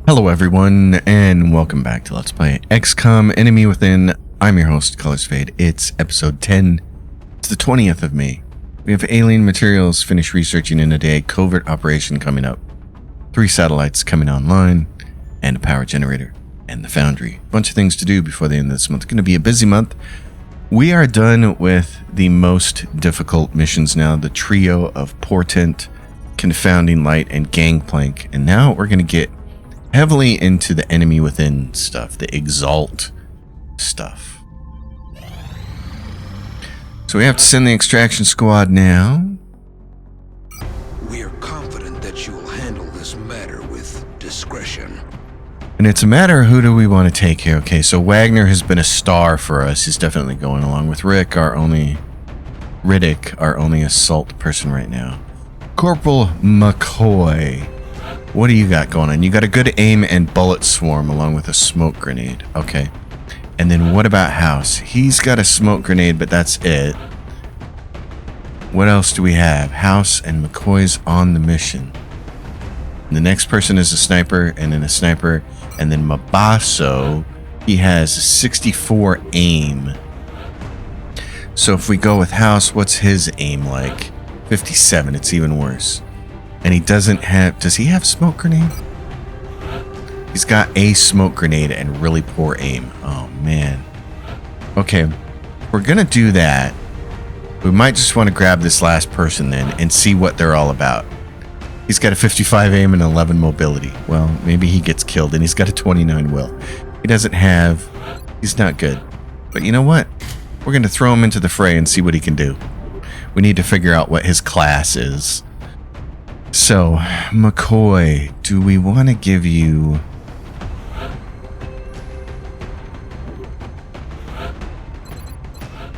Hello everyone, and welcome back to Let's Play XCOM Enemy Within. I'm your host, Colors Fade. It's episode 10. It's the 20th of May. We have alien materials finished researching in a day, covert operation coming up, 3 satellites coming online, and a power generator, and the foundry. A bunch of things to do before the end of this month. It's going to be a busy month. We are done with the most difficult missions now, the trio of Portent, Confounding Light, and Gangplank, and now we're going to get heavily into the Enemy Within stuff, the Exalt stuff. So we have to send the extraction squad now. We are confident that you will handle this matter with discretion. And it's a matter of who do we want to take here. Okay, so Wagner has been a star for us. He's definitely going along with Riddick, our only assault person right now. Corporal McCoy. What do you got going on? You got a good aim and bullet swarm along with a smoke grenade. Okay. And then what about House? He's got a smoke grenade, but that's it. What else do we have? House and McCoy's on the mission. And the next person is a sniper, and then a sniper, and then Mabaso, he has 64 aim. So if we go with House, what's his aim like? 57. It's even worse. And he doesn't have... Does he have smoke grenade? He's got a smoke grenade and really poor aim. Oh, man. Okay. We're going to do that. We might just want to grab this last person then and see what they're all about. He's got a 55 aim and 11 mobility. Well, maybe he gets killed, and he's got a 29 will. He doesn't have... He's not good. But you know what? We're going to throw him into the fray and see what he can do. We need to figure out what his class is. So, McCoy, do we want to give you...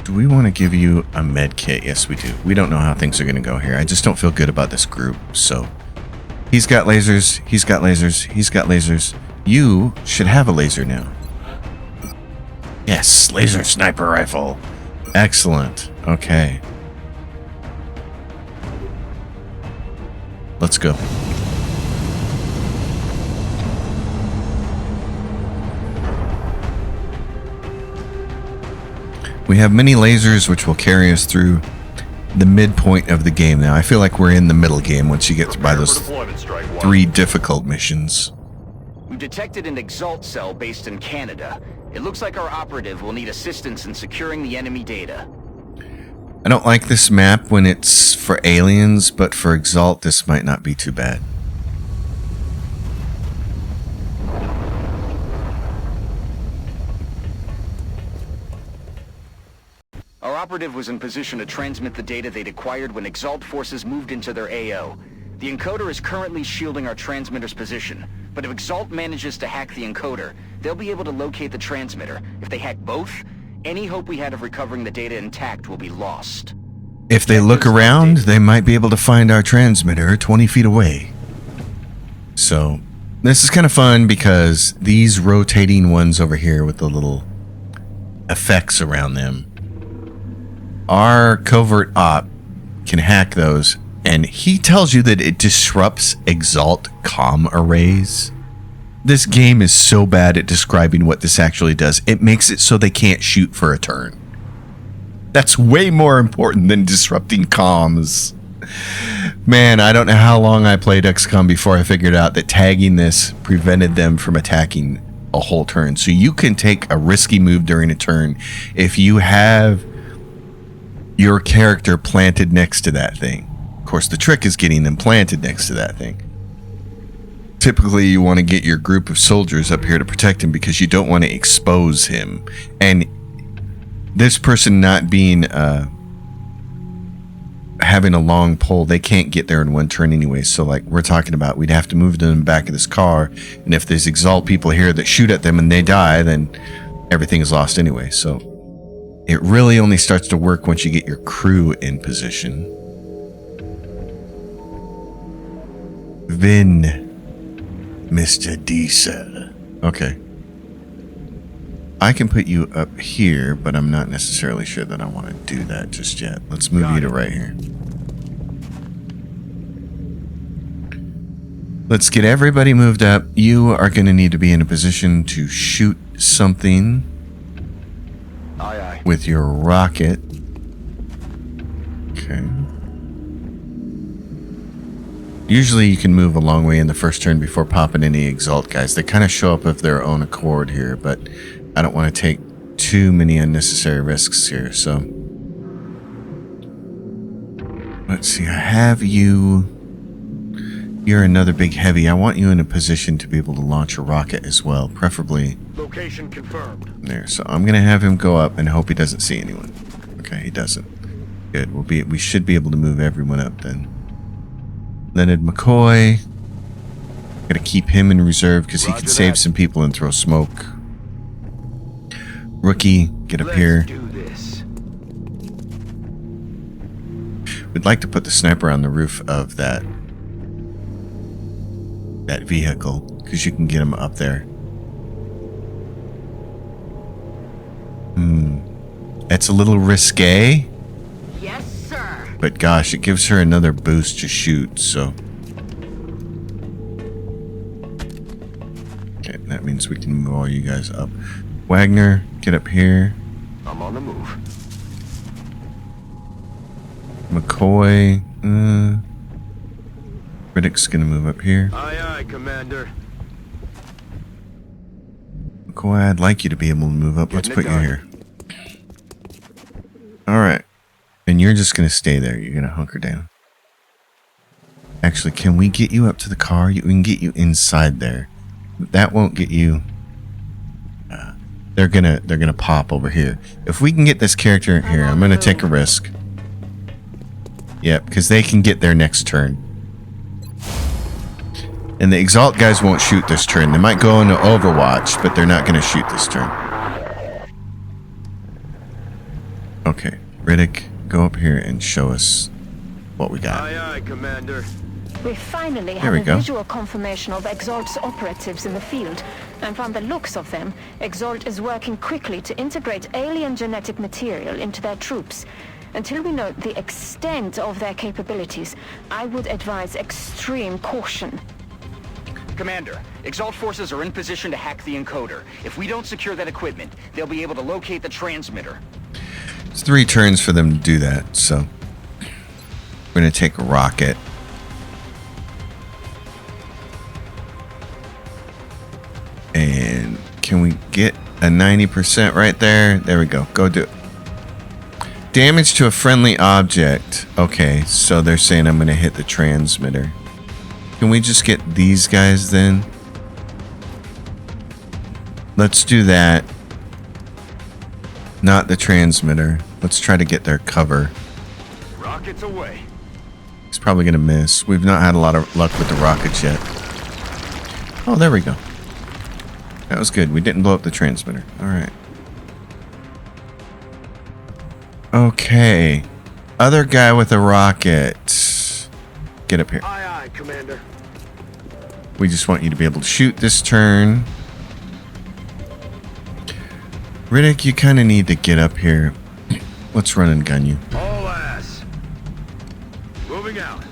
Do we want to give you a med kit? Yes, we do. We don't know how things are going to go here. I just don't feel good about this group, so... He's got lasers. He's got lasers. He's got lasers. You should have a laser now. Yes, laser sniper rifle. Excellent. Okay. Let's go. We have many lasers which will carry us through the midpoint of the game now. I feel like we're in the middle game once you get by those 3 difficult missions. We've detected an Exalt cell based in Canada. It looks like our operative will need assistance in securing the enemy data. I don't like this map when it's for aliens, but for Exalt, this might not be too bad. Our operative was in position to transmit the data they'd acquired when Exalt forces moved into their AO. The encoder is currently shielding our transmitter's position, but if Exalt manages to hack the encoder, they'll be able to locate the transmitter. If they hack both, any hope we had of recovering the data intact will be lost. If they look around, they might be able to find our transmitter 20 feet away. So, this is kind of fun because these rotating ones over here with the little effects around them, our covert op can hack those, and he tells you that it disrupts Exalt comm arrays. This game is so bad at describing what this actually does. It makes it so they can't shoot for a turn. That's way more important than disrupting comms. Man, I don't know how long I played XCOM before I figured out that tagging this prevented them from attacking a whole turn. So you can take a risky move during a turn if you have your character planted next to that thing. Of course, the trick is getting them planted next to that thing. Typically, you want to get your group of soldiers up here to protect him because you don't want to expose him. And this person not being, having a long pole, they can't get there in one turn anyway. So like we're talking about, we'd have to move them in the back of this car. And if there's Exalt people here that shoot at them and they die, then everything is lost anyway. So it really only starts to work once you get your crew in position. Vin. Mr. Diesel. Okay. I can put you up here, but I'm not necessarily sure that I want to do that just yet. Let's move you to right here. Let's get everybody moved up. You are going to need to be in a position to shoot something Aye, aye. with your rocket. Okay. Usually you can move a long way in the first turn before popping any exalt guys. They kind of show up of their own accord here, but I don't want to take too many unnecessary risks here, so let's see. I have you. You're another big heavy. I want you in a position to be able to launch a rocket as well, preferably Location confirmed. there. So I'm gonna have him go up and hope he doesn't see anyone. Okay, he doesn't. Good. We should be able to move everyone up then. Leonard McCoy. Gotta keep him in reserve because he can save some people and throw smoke. Rookie, get up here. Do this. We'd like to put the sniper on the roof of that vehicle because you can get him up there. That's a little risque, Yes, sir. but gosh, it gives her another boost to shoot, so. Okay, that means we can move all you guys up. Wagner, get up here. I'm on the move. McCoy, Riddick's gonna move up here. Aye, aye, Commander. McCoy, I'd like you to be able to move up. Let's Getting put it you done. here. Alright. And you're just gonna stay there. You're gonna hunker down. Actually, can we get you up to the car? We can get you inside there. That won't get you. They're gonna pop over here. If we can get this character here, I'm gonna take a risk. Yep, because they can get there next turn. And the Exalt guys won't shoot this turn. They might go into Overwatch, but they're not gonna shoot this turn. Okay, Riddick, go up here and show us what we got. Aye, aye, Commander. We finally There have we a go. visual confirmation of Exalt's operatives in the field, and from the looks of them, Exalt is working quickly to integrate alien genetic material into their troops. Until we know the extent of their capabilities, I would advise extreme caution. Commander, Exalt forces are in position to hack the encoder. If we don't secure that equipment, they'll be able to locate the transmitter. It's 3 turns for them to do that, so we're gonna take a rocket. And can we get a 90% right there? There we go. Go do it. Damage to a friendly object. Okay, so they're saying I'm gonna hit the transmitter. Can we just get these guys then? Let's do that. Not the transmitter. Let's try to get their cover. Rockets away. He's probably going to miss. We've not had a lot of luck with the rockets yet. Oh, there we go. That was good. We didn't blow up the transmitter. All right. Okay. Other guy with a rocket. Get up here. Aye, aye, Commander. We just want you to be able to shoot this turn. Riddick, you kind of need to get up here. Let's run and gun you. All ass. Moving out.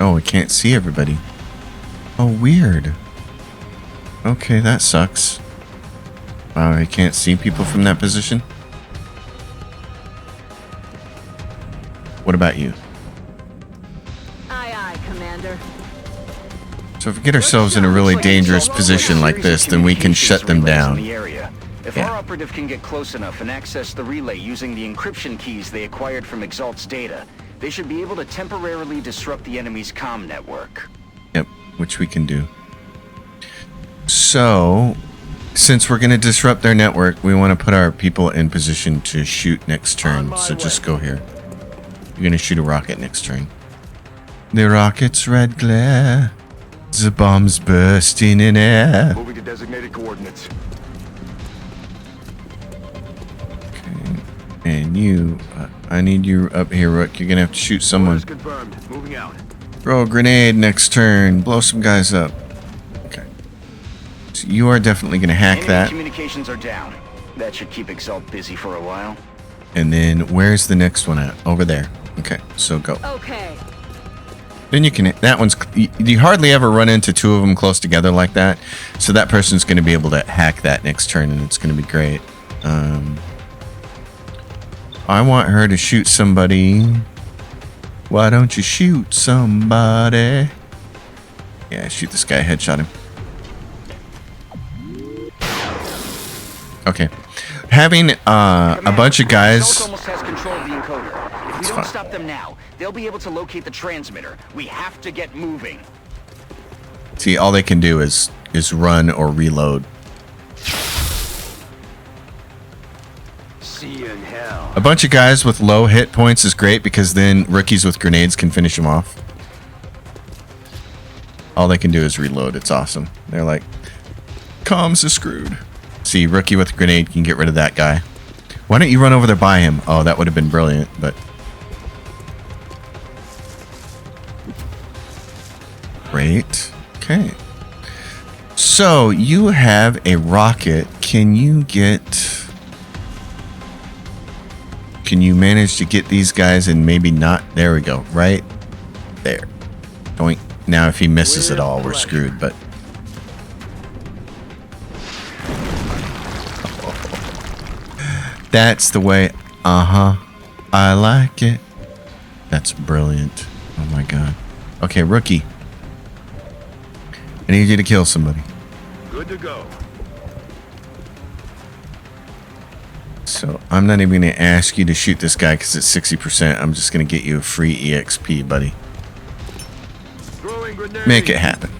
Oh, we can't see everybody. Oh, weird. Okay, that sucks. Wow, I can't see people from that position. What about you? Aye, aye, Commander. So if we get ourselves in a really dangerous position like this, then we can shut them down. If Yeah. our operative can get close enough and access the relay using the encryption keys they acquired from Exalt's data, they should be able to temporarily disrupt the enemy's comm network. Yep, which we can do. So, since we're going to disrupt their network, we want to put our people in position to shoot next turn. So just go here. You're going to shoot a rocket next turn. The rocket's red glare. The bomb's bursting in air. Moving to designated coordinates. Okay. And you, I need you up here, Rook. You're going to have to shoot someone. Orders confirmed. Moving out. Throw a grenade next turn. Blow some guys up. Okay. So you are definitely going to hack Enemy that. communications are down. That should keep Exalt busy for a while. And then where's the next one at? Over there. Okay, so go. Okay. Then you can, that one's, you hardly ever run into two of them close together like that. So that person's going to be able to hack that next turn, and it's going to be great. I want her to shoot somebody. Why don't you shoot somebody? Yeah, shoot this guy, headshot him. Okay. Having a bunch of guys. Assault almost has control of the encoder. If we don't stop them now, they'll be able to locate the transmitter. We have to get moving. See, all they can do is run or reload. See you in hell. A bunch of guys with low hit points is great because then rookies with grenades can finish them off. All they can do is reload. It's awesome. They're like, comms is screwed. See, rookie with a grenade can get rid of that guy. Why don't you run over there by him? Oh, that would have been brilliant, but... Great. Okay. So, you have a rocket. Can you manage to get these guys and maybe not? There we go. Right there. Doink. Now, if he misses it all, we're screwed, but... That's the way. I like it. That's brilliant. Oh my god. Okay, rookie. I need you to kill somebody. Good to go. So I'm not even going to ask you to shoot this guy because it's 60%. I'm just going to get you a free EXP, buddy. Make it happen.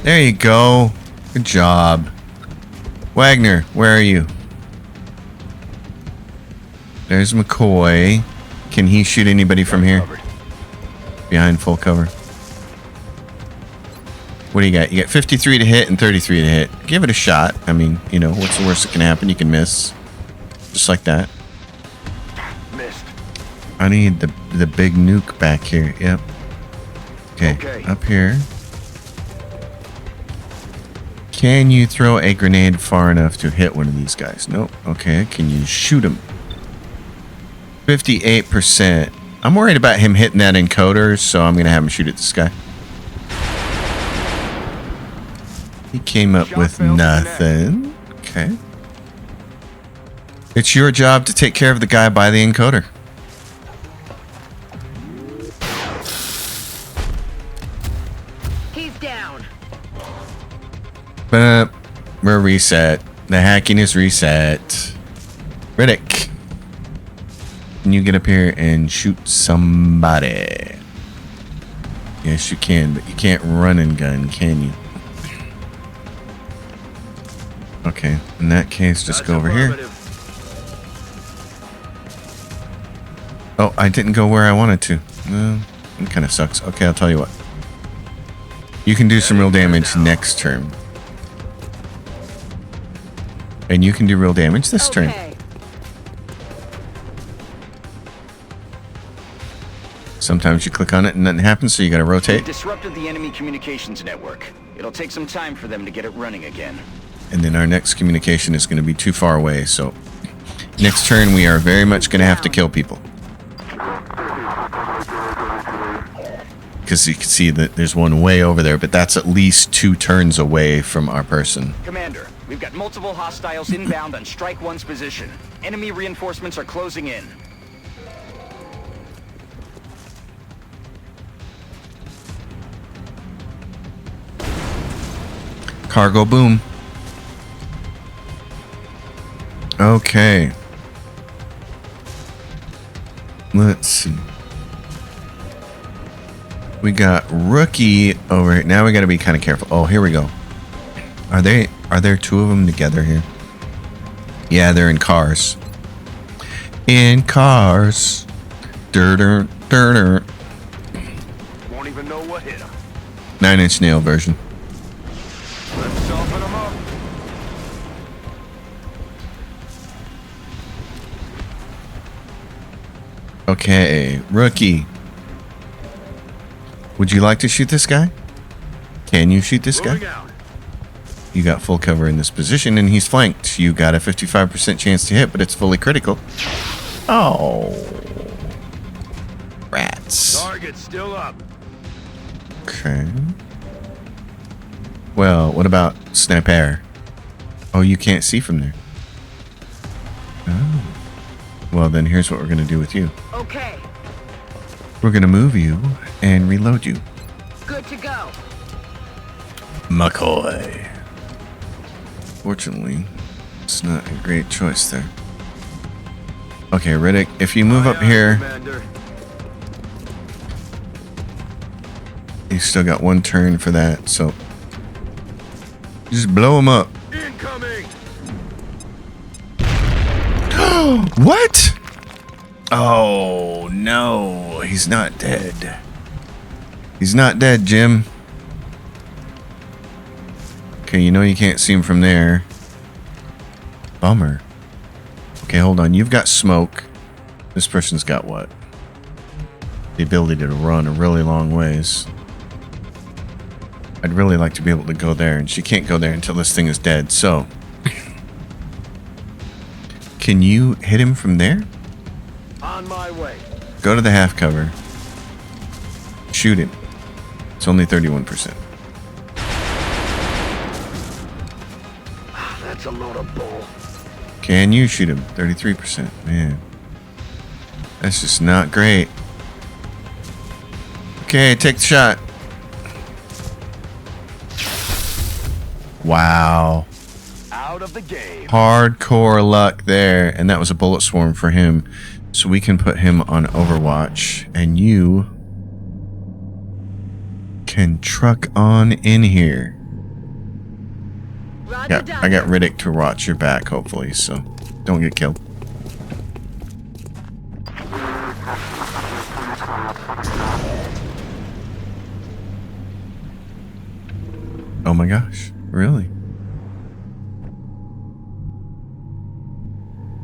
There you go. Good job. Wagner, where are you? There's McCoy. Can he shoot anybody from here? Behind full cover. What do you got? You got 53 to hit and 33 to hit. Give it a shot. I mean, you know, what's the worst that can happen? You can miss. Just like that. Missed. I need the big nuke back here. Yep. Okay. Up here. Can you throw a grenade far enough to hit one of these guys? Nope. Okay. Can you shoot him? 58%. I'm worried about him hitting that encoder, so I'm going to have him shoot at this guy. He came up with nothing. Okay. It's your job to take care of the guy by the encoder. He's down. But we're reset. The hacking is reset. Riddick. Can you get up here and shoot somebody? Yes, you can, but you can't run and gun, can you? Okay, in that case, just go over here. Oh, I didn't go where I wanted to. Well, it kind of sucks. Okay, I'll tell you what. You can do some real damage next turn. And you can do real damage this turn. Sometimes you click on it and nothing happens, so you gotta rotate. We've disrupted the enemy communications network. It'll take some time for them to get it running again. And then our next communication is gonna be too far away, so next turn we are very much gonna have to kill people. Because you can see that there's one way over there, but that's at least 2 turns away from our person. Commander, we've got multiple hostiles inbound on Strike 1's position. Enemy reinforcements are closing in. Cargo boom. Okay. Let's see. We got rookie over here. Now we got to be kind of careful. Oh, here we go. Are there 2 of them together here? Yeah, they're in cars. In cars. Won't even know what hit him. 9-inch nail version. Let's soften him up. Okay, rookie. Would you like to shoot this guy? Can you shoot this guy? Moving out. You got full cover in this position, and he's flanked. You got a 55% chance to hit, but it's fully critical. Oh. Crap. Target still up. Okay. Well, what about sniper? Oh, you can't see from there. Oh. Well, then here's what we're going to do with you. Okay, We're going to move you and reload you. good to go. McCoy. Fortunately, it's not a great choice there. Okay, Riddick, if you move up here, Commander. you still got one turn for that, so just blow him up. Incoming. What? Oh, no. He's not dead. He's not dead, Jim. Okay, you know you can't see him from there. Bummer. Okay, hold on. You've got smoke. This person's got what? The ability to run a really long ways. I'd really like to be able to go there, and she can't go there until this thing is dead, so... Can you hit him from there? On my way. Go to the half cover. Shoot him. It's only 31%. That's a load of bull. Can you shoot him? 33%. Man. That's just not great. Okay, take the shot. Wow. Out of the game. Hardcore luck there. And that was a bullet swarm for him. So we can put him on Overwatch. And you can truck on in here. Roger, Yeah, I Doctor. got Riddick to watch your back, hopefully, so don't get killed. Oh my gosh, really?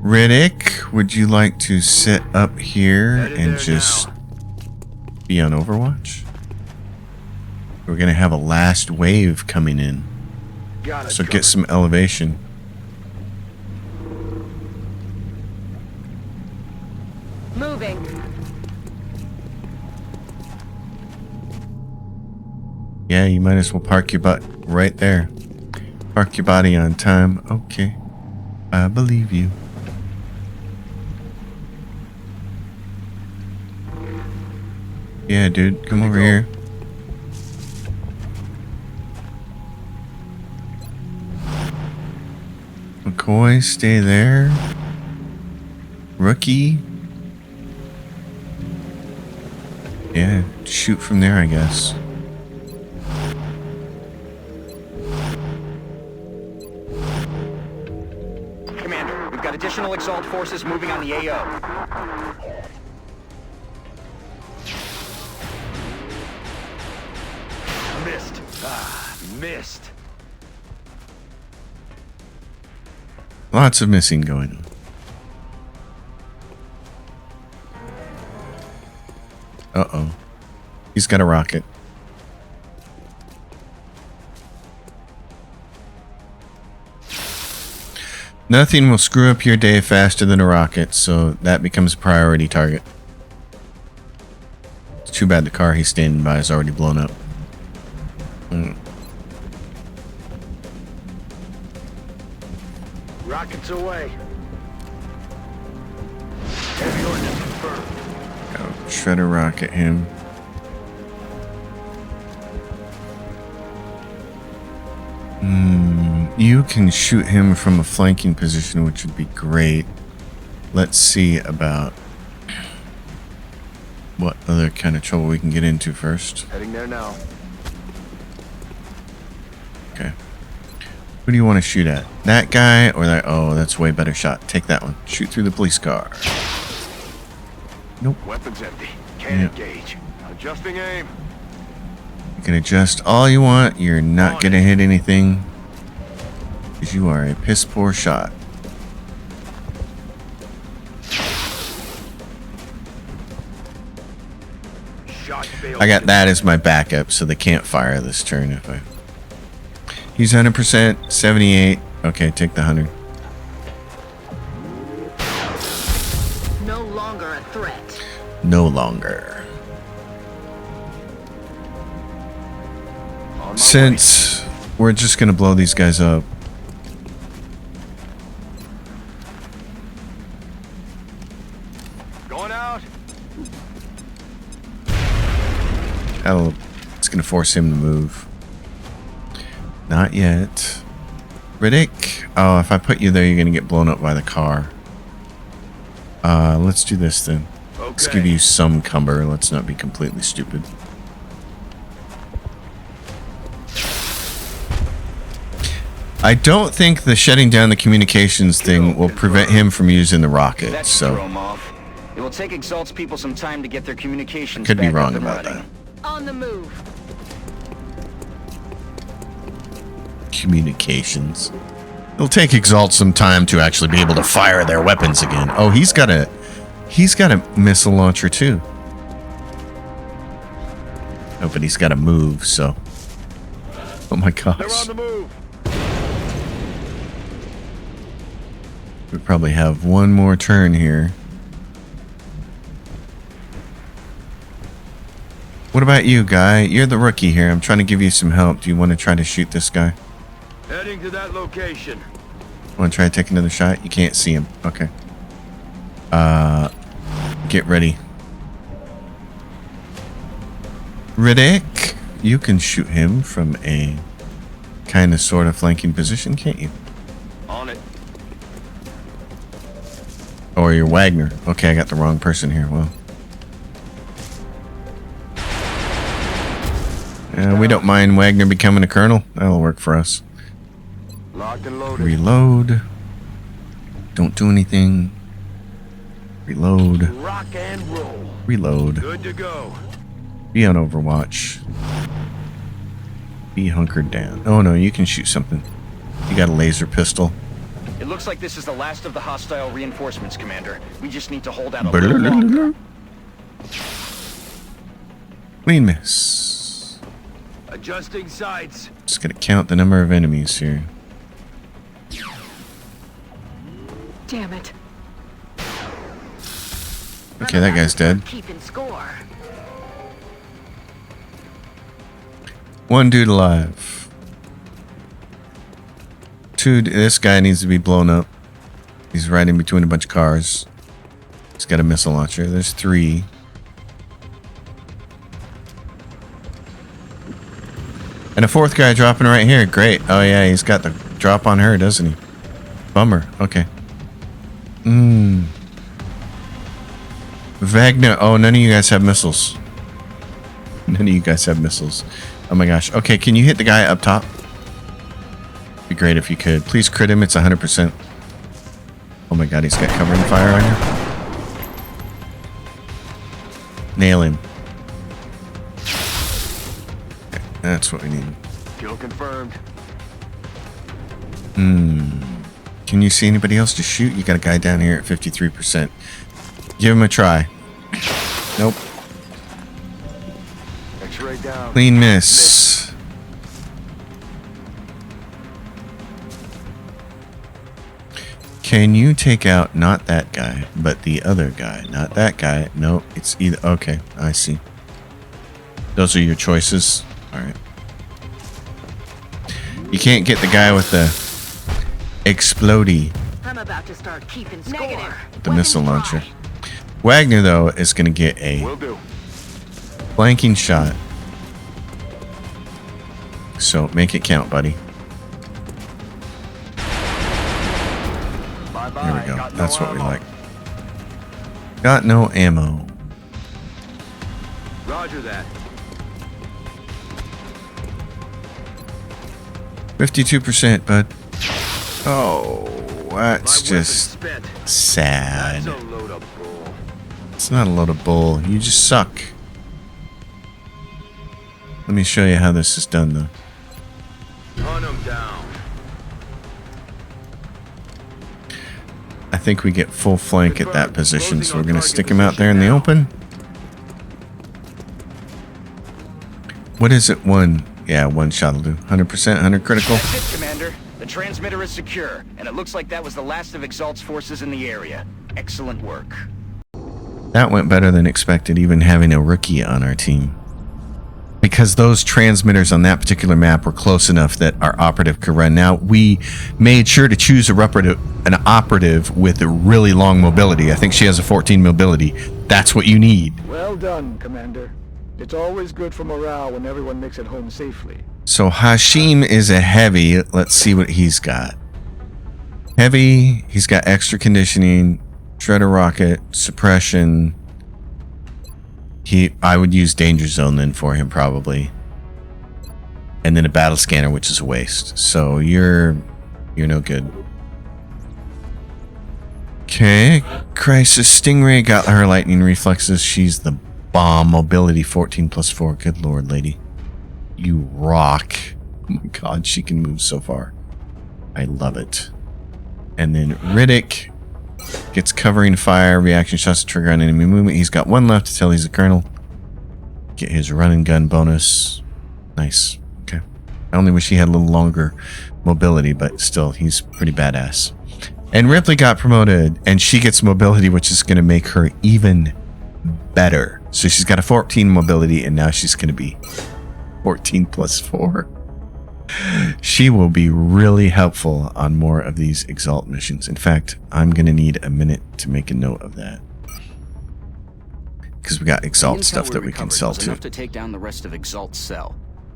Riddick, would you like to sit up here Headed and there just now. be on Overwatch? We're gonna have a last wave coming in. Got it. So get some elevation. Moving. Yeah, you might as well park your butt right there. Park your body on time. Okay. I believe you. Yeah, dude, come over here. McCoy, stay there. Rookie. Yeah, shoot from there, I guess. Commander, we've got additional Exalt forces moving on the AO. Missed. Missed. Lots of missing going on. Uh-oh. He's got a rocket. Nothing will screw up your day faster than a rocket, so that becomes a priority target. It's too bad the car he's standing by is already blown up. Rockets away. Heavy ordnance confirmed. Go try to rocket him. You can shoot him from a flanking position, which would be great. Let's see about what other kind of trouble we can get into first. Heading there now. Okay. Who do you want to shoot at? That guy or that? Oh, that's a way better shot. Take that one. Shoot through the police car. Nope. Weapons empty. Can't engage. Adjusting aim. You can adjust all you want. You're not going to hit anything. Because you are a piss poor shot. Shot failed. I got that as my backup, so they can't fire this turn if I... He's 100%, 78. Okay, take the 100. No longer a threat. No longer. Since we're just gonna blow these guys up. Going out. It's gonna force him to move. Not yet. Riddick. Oh, if I put you there, you're gonna get blown up by the car. Let's do this then. Let's give you some cover. Let's not be completely stupid. I don't think the shutting down the communications thing will prevent him from using the rocket, That should throw 'em off. It will take Exalt's people some time to get their communications Could be back wrong up and about running. On the move. Communications. It'll take Exalt some time to actually be able to fire their weapons again. Oh, he's got a missile launcher too. Oh, but he's got to move, so. Oh my gosh. They're on the move. We probably have one more turn here. What about you, guy? You're the rookie here. I'm trying to give you some help. Do you want to try to shoot this guy? Heading to that location. Want to try to take another shot? You can't see him. Okay. Get ready. Riddick, you can shoot him from a kind of sort of flanking position, can't you? On it. Or you're Wagner. Okay, I got the wrong person here. Well. We don't mind Wagner becoming a colonel. That'll work for us. Locked and loaded. Reload. Don't do anything. Reload. Rock and roll. Reload. Good to go. Be on Overwatch. Be hunkered down. Oh no, you can shoot something. You got a laser pistol. It looks like this is the last of the hostile reinforcements, Commander. We just need to hold out a little longer. Clean miss. Adjusting sights. Just gonna count the number of enemies here. Damn it. Okay, that guy's dead. Keeping score. One dude alive. This guy needs to be blown up. He's right in between a bunch of cars. He's got a missile launcher. There's 3. And a 4th guy dropping right here. Great. Oh yeah, he's got the drop on her, doesn't he? Bummer. Okay. Wagner. Oh, none of you guys have missiles. None of you guys have missiles. Oh my gosh. Okay, can you hit the guy up top? Be great if you could. Please crit him. It's 100%. Oh my god, he's got covering fire on you. Nail him. Okay, that's what we need. Kill confirmed. Can you see anybody else to shoot? You got a guy down here at 53%. Give him a try. Nope. X-ray down. Clean miss. Can you take out not that guy, but the other guy? Not that guy. No, it's either. Okay, I see. Those are your choices. All right. You can't get the guy with the explodey, I'm about to start keeping score. Negative. the missile launcher. Wagner, though, is going to get a Will do. flanking shot. So make it count, buddy. Bye-bye. There we go. Got no That's what we ammo. like. Got no ammo. Roger that. 52%, bud. Oh, My that's weapon's just spent. sad. That's a load of bull. It's not a load of bull. You just suck. Let me show you how this is done, though. Hunt 'em down. I think we get full flank at that position, so we're going to stick him out there in the open. What is it? One? Yeah, one shot will do. 100%, 100 critical. That's it, Commander. The transmitter is secure, and it looks like that was the last of Exalt's forces in the area. Excellent work. That went better than expected, even having a rookie on our team. because those transmitters on that particular map were close enough that our operative could run. Now, we made sure to choose an operative with a really long mobility. I think she has a 14 mobility. That's what you need. Well done, Commander. It's always good for morale when everyone makes it home safely. So Hashim is a heavy. Let's see what he's got. Heavy, he's got extra conditioning, shredder rocket, suppression. I would use danger zone then for him probably. And then a battle scanner, which is a waste. So you're no good. Okay, Crisis Stingray got her lightning reflexes. She's the bomb. Mobility 14 plus 4. Good lord, lady. You rock. Oh my god, she can move so far. I love it. And then Riddick gets covering fire, reaction shots to trigger on enemy movement. He's got one left until he's a colonel. Get his run and gun bonus. Nice. Okay. I only wish he had a little longer mobility, but still, he's pretty badass. And Ripley got promoted, and she gets mobility, which is going to make her even better. So she's got a 14 mobility, and now she's going to be 14 plus 4. She will be really helpful on more of these Exalt missions. In fact, I'm going to need a minute to make a note of that. Because we got Exalt stuff that we can sell was too. enough to take down the rest of Exalt's cell.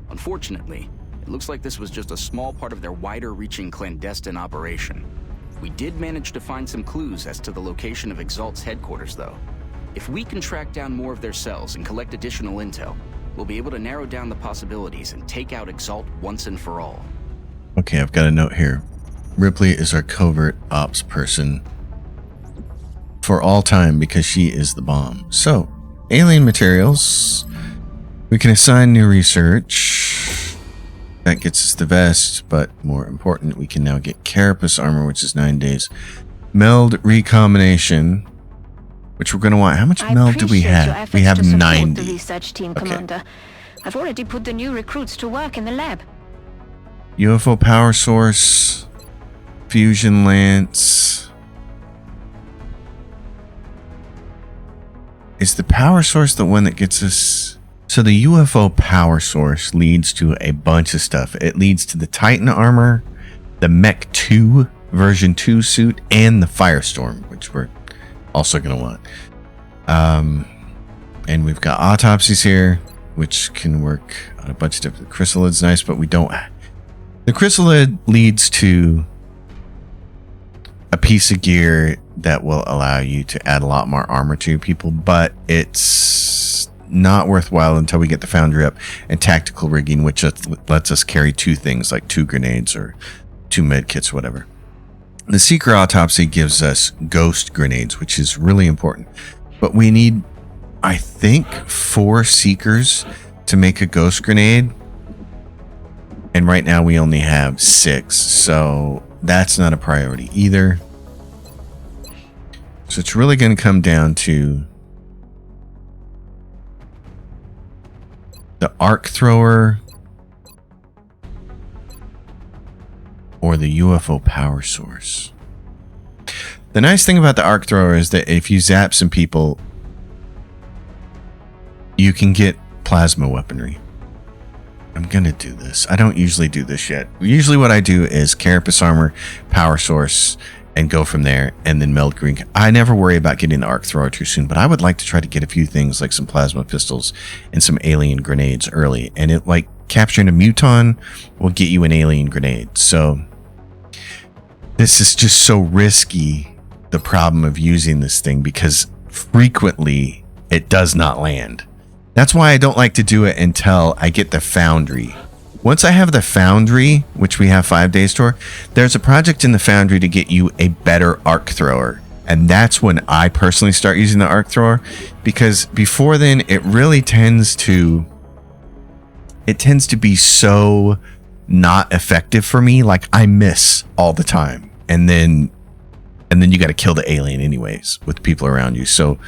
Unfortunately, it looks like this was just a small part of their wider-reaching clandestine operation. We did manage to find some clues as to the location of Exalt's headquarters, though. If we can track down more of their cells and collect additional intel, we'll be able to narrow down the possibilities and take out Exalt once and for all. Okay, I've got a note here. Ripley is our covert ops person for all time because she is the bomb. So, alien materials. We can assign new research. That gets us the vest, but more important, we can now get Carapace armor, which is 9 days. Meld recombination, which we're going to want. How much meld do we have? We have 90. The research team, Okay. Commander. I've already put the new recruits to work in the lab. UFO power source, fusion lance. Is the power source the one that gets us? So the UFO power source leads to a bunch of stuff. It leads to the Titan armor, the Mech 2 version 2 suit, and the Firestorm, which we're also going to want. And we've got autopsies here, which can work on a bunch of different. Chrysalid's nice, but we don't. The Chrysalid leads to a piece of gear that will allow you to add a lot more armor to people, but it's not worthwhile until we get the Foundry up and tactical rigging, which lets us carry 2 things like 2 grenades or 2 med kits or whatever. The Seeker Autopsy gives us ghost grenades, which is really important, but we need, I think, 4 Seekers to make a ghost grenade, and right now we only have 6, so that's not a priority either. So it's really going to come down to the arc thrower or the UFO power source. The nice thing about the arc thrower is that if you zap some people, you can get plasma weaponry. I'm going to do this. I don't usually do this yet. Usually what I do is Carapace armor, power source, and go from there, and then meld green. I never worry about getting the arc thrower too soon, but I would like to try to get a few things like some plasma pistols and some alien grenades early. And it, like, capturing a muton will get you an alien grenade. So this is just so risky, the problem of using this thing, because frequently it does not land. That's why I don't like to do it until I get the Foundry. Once I have the Foundry, which we have 5 days to, there's a project in the Foundry to get you a better arc thrower. And that's when I personally start using the arc thrower, because before then it really tends to be so not effective for me. Like, I miss all the time. And then you got to kill the alien anyways with people around you. So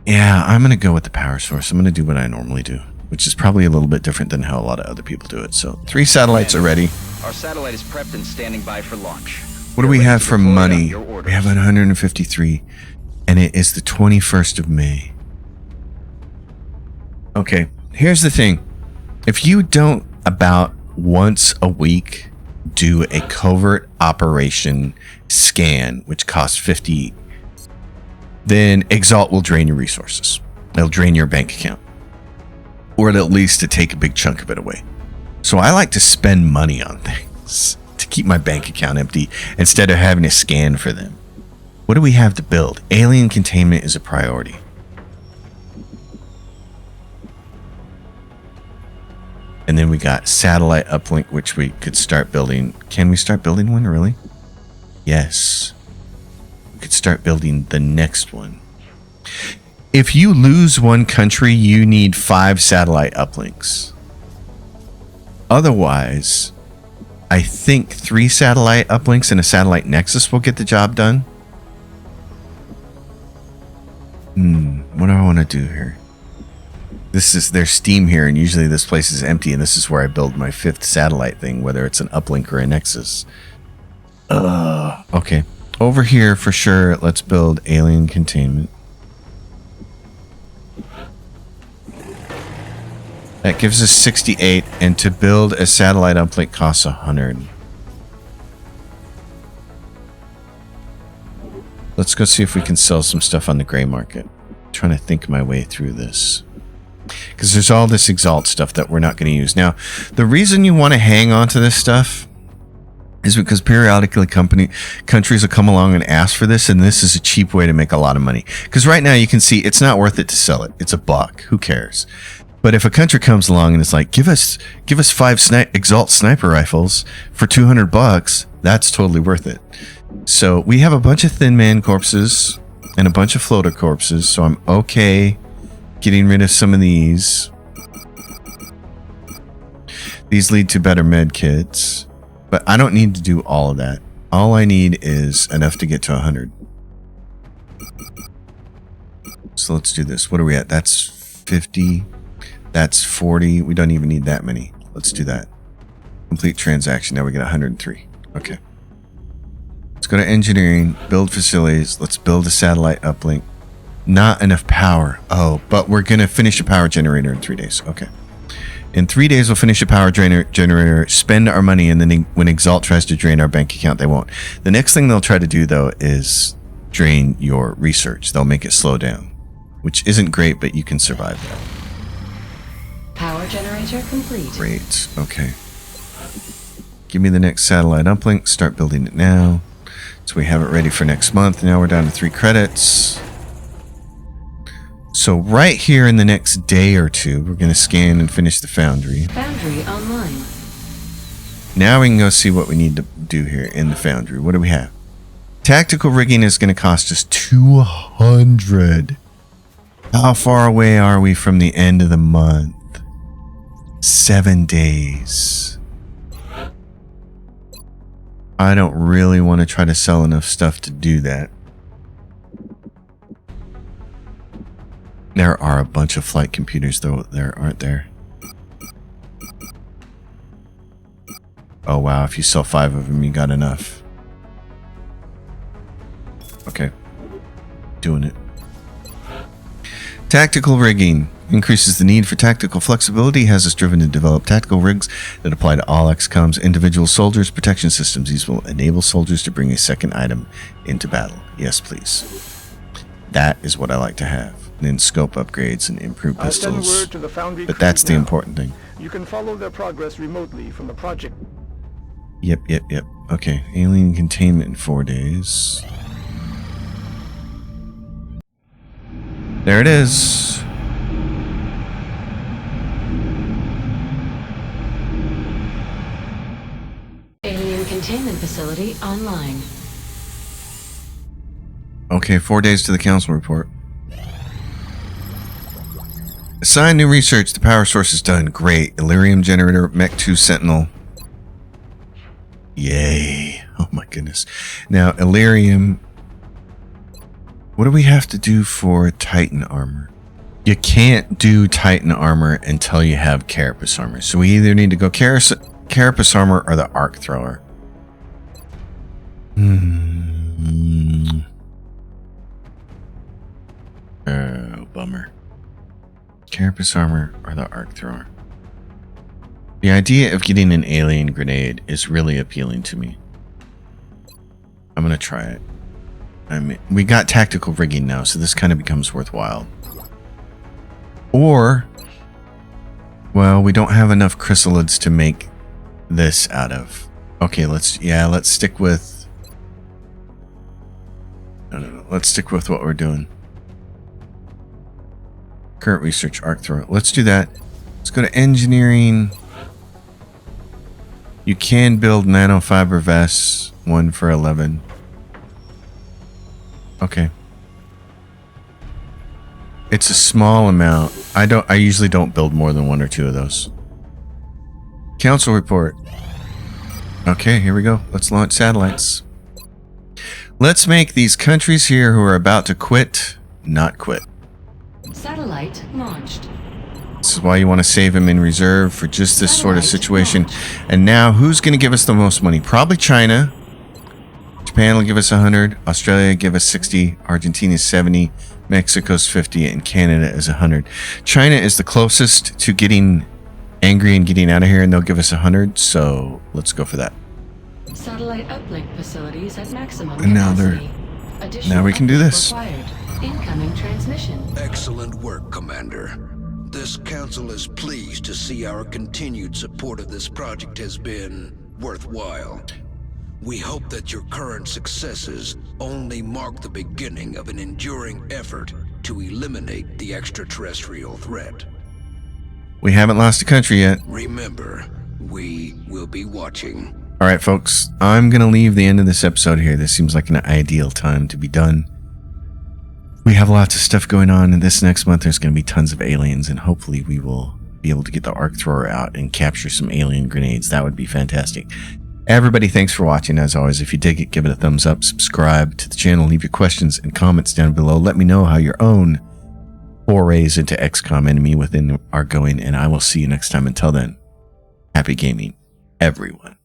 yeah, I'm going to go with the power source. I'm going to do what I normally do, which is probably a little bit different than how a lot of other people do it. So 3 satellites are ready. Our satellite is prepped and standing by for launch. What do we have for money? We have 153, and it is the 21st of May. Okay, here's the thing. If you don't about once a week do a covert operation scan, which costs 50, then Exalt will drain your resources. They'll drain your bank account, or at least to take a big chunk of it away. So I like to spend money on things to keep my bank account empty instead of having to scan for them. What do we have to build? Alien containment is a priority. And then we got satellite uplink, which we could start building. Can we start building one, really? Yes. We could start building the next one. If you lose one country, you need 5 satellite uplinks. Otherwise, I think 3 satellite uplinks and a satellite nexus will get the job done. What do I want to do here? This is their Steam here, and usually this place is empty, and this is where I build my 5th satellite thing, whether it's an uplink or a nexus. Okay. Over here, for sure, let's build alien containment. That gives us 68, and to build a satellite uplink costs 100. Let's go see if we can sell some stuff on the gray market. I'm trying to think my way through this. Because there's all this Exalt stuff that we're not going to use. Now, the reason you want to hang on to this stuff is because periodically countries will come along and ask for this, and this is a cheap way to make a lot of money. Because right now you can see it's not worth it to sell it. It's a buck. Who cares? But if a country comes along and it's like, give us 5 Exalt sniper rifles for $200, that's totally worth it. So we have a bunch of Thin Man corpses and a bunch of floater corpses, so I'm okay getting rid of some of these. These lead to better med kits, but I don't need to do all of that. All I need is enough to get to 100. So let's do this. What are we at? That's 50. That's 40. We don't even need that many. Let's do that. Complete transaction. Now we get 103. Okay. Let's go to engineering, build facilities. Let's build a satellite uplink. Not enough power. Oh, but we're going to finish a power generator in 3 days. Okay. In 3 days, we'll finish a power generator, spend our money, and then when Exalt tries to drain our bank account, they won't. The next thing they'll try to do, though, is drain your research. They'll make it slow down, which isn't great, but you can survive that. Power generator complete. Great. Okay. Give me the next satellite uplink. Start building it now. So we have it ready for next month. Now we're down to 3 credits. So right here in the next day or two, we're going to scan and finish the foundry. Foundry online. Now we can go see what we need to do here in the foundry. What do we have? Tactical rigging is going to cost us 200. How far away are we from the end of the month? 7 days. I don't really want to try to sell enough stuff to do that. There are a bunch of flight computers, though, there, aren't there? Oh, wow. If you sell 5 of them, you got enough. Okay. Doing it. Tactical rigging. Increases the need for tactical flexibility, has us driven to develop tactical rigs that apply to all XCOM's individual soldiers' protection systems. These will enable soldiers to bring a second item into battle. Yes, please. That is what I like to have. And then scope upgrades and improved I'll send pistols. word to the Foundry But that's the now. important thing. You can follow their progress remotely from the project. Yep. Okay, alien containment in 4 days. There it is. Alien containment facility online. Okay, 4 days to the council report. Assign new research. The power source is done. Great. Illyrium generator, Mech 2 Sentinel. Yay. Oh my goodness. Now, Illyrium. What do we have to do for Titan armor? You can't do Titan armor until you have Carapace armor. So we either need to go Carapace armor or the Arc Thrower. Oh, bummer. Carapace armor or the Arc Thrower. The idea of getting an alien grenade is really appealing to me. I'm going to try it. I mean, we got tactical rigging now, so this kind of becomes worthwhile. Or, well, we don't have enough chrysalids to make this out of. Okay, let's stick with... No. Let's stick with what we're doing. Current research, arc thrower. Let's do that. Let's go to engineering. You can build nanofiber vests, 1 for 11. Okay. It's a small amount. I usually don't build more than 1 or 2 of those. Council report. Okay, here we go. Let's launch satellites. Let's make these countries here who are about to quit, not quit. Satellite launched. This is why you want to save them in reserve for just this sort of situation. And now, who's going to give us the most money? Probably China. Japan will give us 100. Australia give us 60. Argentina 70. Mexico's 50. And Canada is 100. China is the closest to getting angry and getting out of here, and they'll give us 100. So let's go for that. Satellite uplink facilities at maximum And now capacity. now we can do this. Required. Incoming transmission. Excellent work, Commander. This council is pleased to see our continued support of this project has been worthwhile. We hope that your current successes only mark the beginning of an enduring effort to eliminate the extraterrestrial threat. We haven't lost a country yet. Remember, we will be watching. All right, folks, I'm going to leave the end of this episode here. This seems like an ideal time to be done. We have lots of stuff going on, and this next month there's going to be tons of aliens, and hopefully we will be able to get the arc thrower out and capture some alien grenades. That would be fantastic. Everybody, thanks for watching. As always, if you dig it, give it a thumbs up, subscribe to the channel, leave your questions and comments down below. Let me know how your own forays into XCOM Enemy Within are going, and I will see you next time. Until then, happy gaming, everyone.